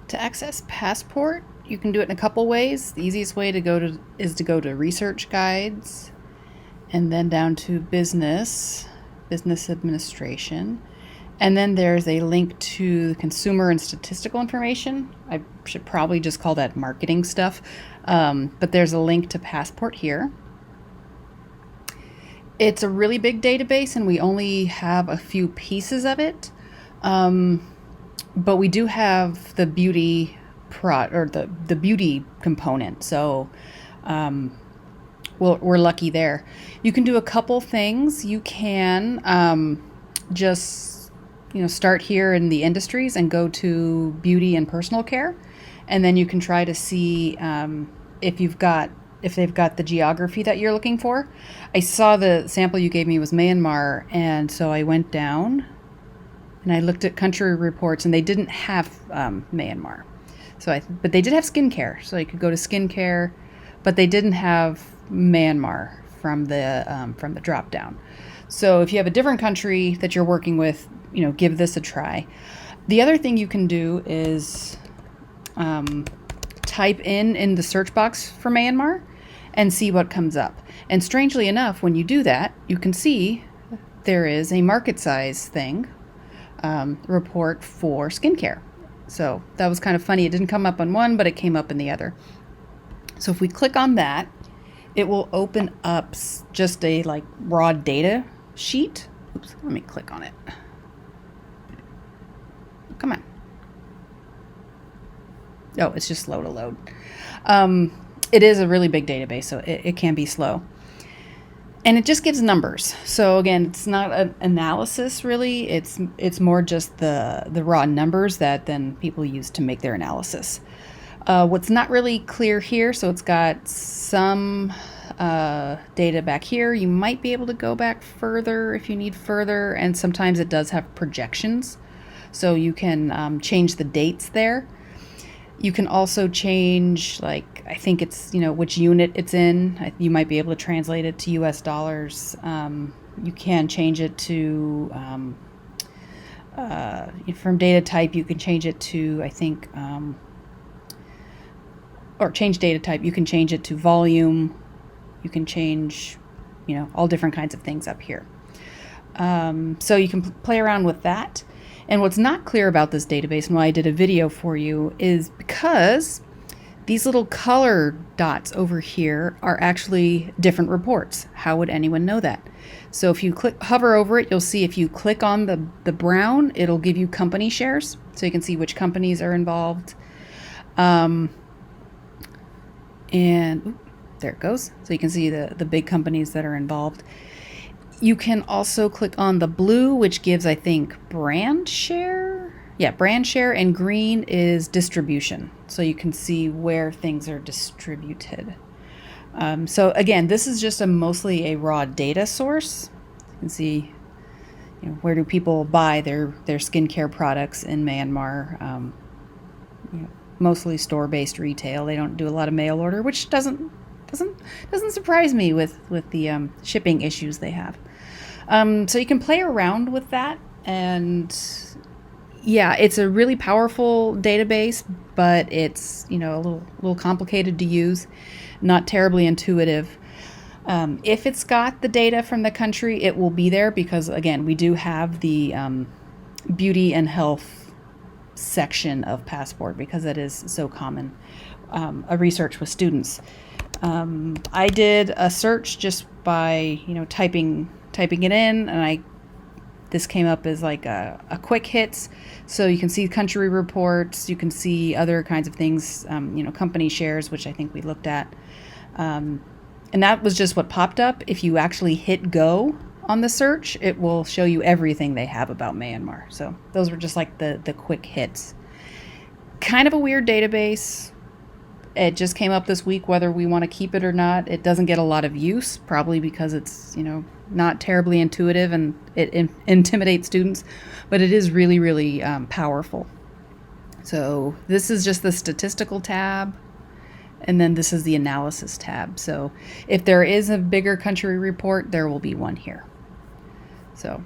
To access Passport, you can do it in a couple ways. The easiest way is to go to Research Guides, and then down to Business Administration. And then there's a link to consumer and statistical information. I should probably just call that marketing stuff. But there's a link to Passport here. It's a really big database, and we only have a few pieces of it. But we do have the beauty the beauty component. So we're lucky there. You can do a couple things. You can just start here in the industries and go to beauty and personal care, and then you can try to see if they've got the geography that you're looking for. I saw the sample you gave me was Myanmar, and so I went down and I looked at country reports, and they didn't have Myanmar. But they did have skincare, so you could go to skincare, but they didn't have Myanmar from the drop down. So if you have a different country that you're working with, give this a try. The other thing you can do is type in the search box for Myanmar and see what comes up. And strangely enough, when you do that, you can see there is a market size thing report for skincare. So that was kind of funny. It didn't come up on one, but it came up in the other. So if we click on that, it will open up just a raw data sheet. Oops, let me click on it. Come on. Oh, it's just slow to load. It is a really big database, so it can be slow. And it just gives numbers. So again, it's not an analysis really. It's more just the raw numbers that then people use to make their analysis. What's not really clear here, so it's got some data back here. You might be able to go back further if you need further, and sometimes it does have projections. So you can change the dates there. You can also change, I think it's, which unit it's in. You might be able to translate it to US dollars. You can change it to, from data type, you can change it to, I think, or change data type. You can change it to volume. You can change, all different kinds of things up here. So you can play around with that. And what's not clear about this database, and why I did a video for you, is because these little color dots over here are actually different reports. How would anyone know that? So if you hover over it, you'll see if you click on the brown, it'll give you company shares. So you can see which companies are involved. And there it goes. So you can see the big companies that are involved. You can also click on the blue, which gives, I think, brand share. Yeah, brand share, and green is distribution. So you can see where things are distributed. So again, this is just mostly a raw data source. You can see, where do people buy their skincare products in Myanmar. Mostly store-based retail. They don't do a lot of mail order, which doesn't surprise me with the shipping issues they have. So you can play around with that, and yeah, it's a really powerful database, but it's a little complicated to use, not terribly intuitive. If it's got the data from the country, it will be there because again, we do have the beauty and health section of Passport because that is so common. A research with students. I did a search just by typing it in, and this came up as a quick hits. So you can see country reports, you can see other kinds of things, company shares, which I think we looked at. And that was just what popped up. If you actually hit go on the search, it will show you everything they have about Myanmar. So those were just the quick hits. Kind of a weird database. It just came up this week whether we want to keep it or not. It doesn't get a lot of use, probably because it's, not terribly intuitive and it intimidates students, but it is really, really powerful. So this is just the statistical tab, and then this is the analysis tab. So if there is a bigger country report, there will be one here. So,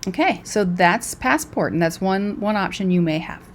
okay, so that's Passport, and that's one option you may have.